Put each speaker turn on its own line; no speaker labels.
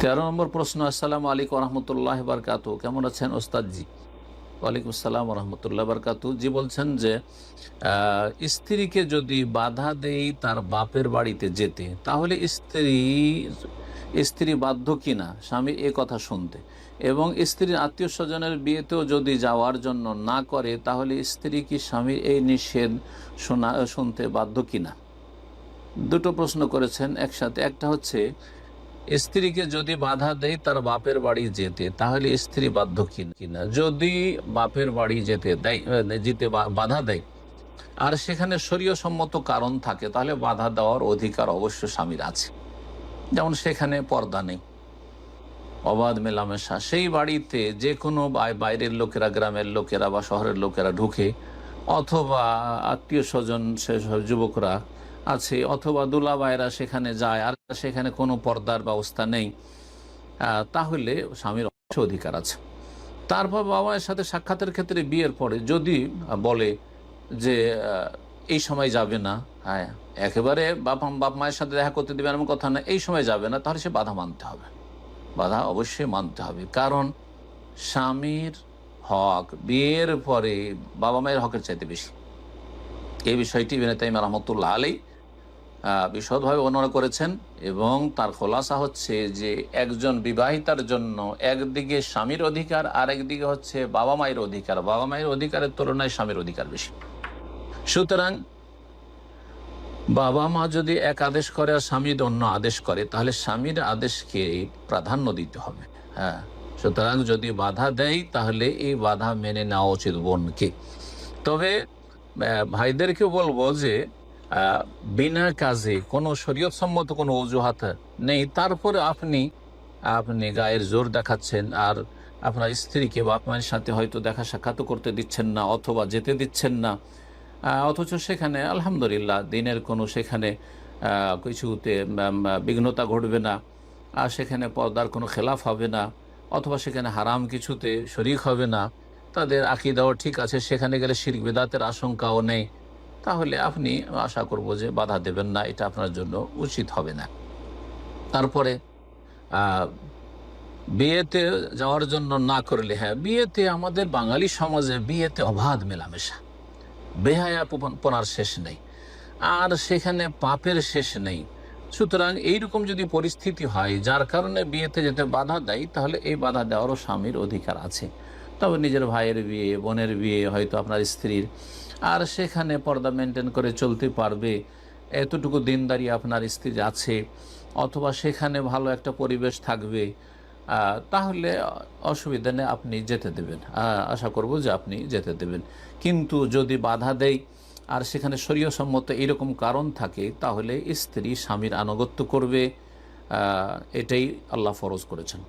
13 নম্বর প্রশ্ন। আসসালামু আলাইকুম রহমতুল্লাহ বারকাতু। কেমন আছেন ওস্তাদজি? ওয়ালাইকুম আসসালাম রহমতুল্লাহ বারকাতু। জি বলছেন যে স্ত্রীকে যদি বাধা দেই তার বাপের বাড়িতে যেতে, তাহলে স্ত্রী বাধ্য কিনা স্বামী এ কথা শুনতে, এবং স্ত্রীর আত্মীয় স্বজনের বিয়েতেও যদি যাওয়ার জন্য না করে, তাহলে স্ত্রী কি স্বামীর এই নিষেধ শুনতে বাধ্য কিনা? দুটো প্রশ্ন করেছেন একসাথে। একটা হচ্ছে, স্ত্রীকে যদি বাধা দেয় তার বাপের বাড়ি যেতে, তাহলে স্ত্রী বাধ্য কিনা। যদি বাপের বাড়ি যেতে বাধা দেয় আর সেখানে শরীয় সম্মত কারণ থাকে, তাহলে বাধা দেওয়ার অধিকার অবশ্য স্বামীর আছে। যেমন সেখানে পর্দা নেই, অবাধ মেলামেশা, সেই বাড়িতে যে কোনো বাইরের লোকেরা, গ্রামের লোকেরা বা শহরের লোকেরা ঢুকে, অথবা আত্মীয় স্বজন সেসব যুবকরা আছে, অথবা দুলাভাইরা সেখানে যায়, আর সেখানে কোনো পর্দার ব্যবস্থা নেই, তাহলে স্বামীর অবশ্য অধিকার আছে। তারপর বাবা মায়ের সাথে সাক্ষাতের ক্ষেত্রে বিয়ের পরে যদি বলে যে এই সময় যাবে না, হ্যাঁ একেবারে বাপ মায়ের সাথে দেখা করতে দেবে এমন কথা না, এই সময় যাবে না, তাহলে সে বাধা মানতে হবে, বাধা অবশ্যই মানতে হবে। কারণ স্বামীর হক বিয়ের পরে বাবা মায়ের হকের চাইতে বেশি। এই বিষয়টি ইবনে তাইমিয়া রাহমাতুল্লাহ আলাইহি বিশদভাবে বর্ণনা করেছেন, এবং তার খোলাসা হচ্ছে যে একজন বিবাহিতার জন্য একদিকে স্বামীর অধিকার, আর একদিকে হচ্ছে বাবা মায়ের অধিকার। বাবা মায়ের অধিকারের তুলনায় স্বামীর অধিকার বেশি। সুতরাং বাবা মা যদি এক আদেশ করে আর স্বামী অন্য আদেশ করে, তাহলে স্বামীর আদেশকে প্রাধান্য দিতে হবে। হ্যাঁ, সুতরাং যদি বাধা দেয় তাহলে এই বাধা মেনে নেওয়া উচিত বোনকে। তবে ভাইদেরকে বলবো যে বিনা কাজে কোনো শরীয়তসম্মত কোনো অজুহাত নেই, তারপরে আপনি গায়ের জোর দেখাচ্ছেন আর আপনার স্ত্রীকে বাপ মায়ের সাথে হয়তো দেখা সাক্ষাৎ করতে দিচ্ছেন না, অথবা যেতে দিচ্ছেন না, অথচ সেখানে আলহামদুলিল্লাহ দিনের কোনো সেখানে কিছুতে বিঘ্নতা ঘটবে না, আর সেখানে পর্দার কোনো খেলাফ হবে না, অথবা সেখানে হারাম কিছুতে শরিক হবে না, তাদের আকীদাও ঠিক আছে, সেখানে গেলে শিরক বিদআতের আশঙ্কাও নেই, তাহলে আপনি আশা করব যে বাধা দেবেন না, এটা আপনার জন্য উচিত হবে না। তারপরে বিয়েতে যাওয়ার জন্য না করলে, হ্যাঁ বিয়েতে আমাদের বাঙালি সমাজে বিয়েতে অবাধ মেলামেশা, বেহায়াপনার শেষ নেই, আর সেখানে পাপের শেষ নেই। সুতরাং এইরকম যদি পরিস্থিতি হয় যার কারণে বিয়েতে যেতে বাধা দেয়, তাহলে এই বাধা দেওয়ারও স্বামীর অধিকার আছে। তবে নিজের ভাইয়ের বিয়ে, বোনের বিয়ে, হয়তো আপনার স্ত্রীর, আর সেখানে পর্দা মেনটেন করে চলতে পারবে, এতটুকু দিনদারি আপনার স্ত্রীর আছে, অথবা সেখানে ভালো একটা পরিবেশ থাকবে, তাহলে অসুবিধা নেই, আপনি যেতে দেবেন। আশা করব যে আপনি যেতে দেবেন। কিন্তু যদি বাধা দেয় আর সেখানে শরীয়সম্মত এরকম কারণ থাকে, তাহলে স্ত্রী স্বামীর আনুগত্য করবে, এটাই আল্লাহ ফরজ করেছেন।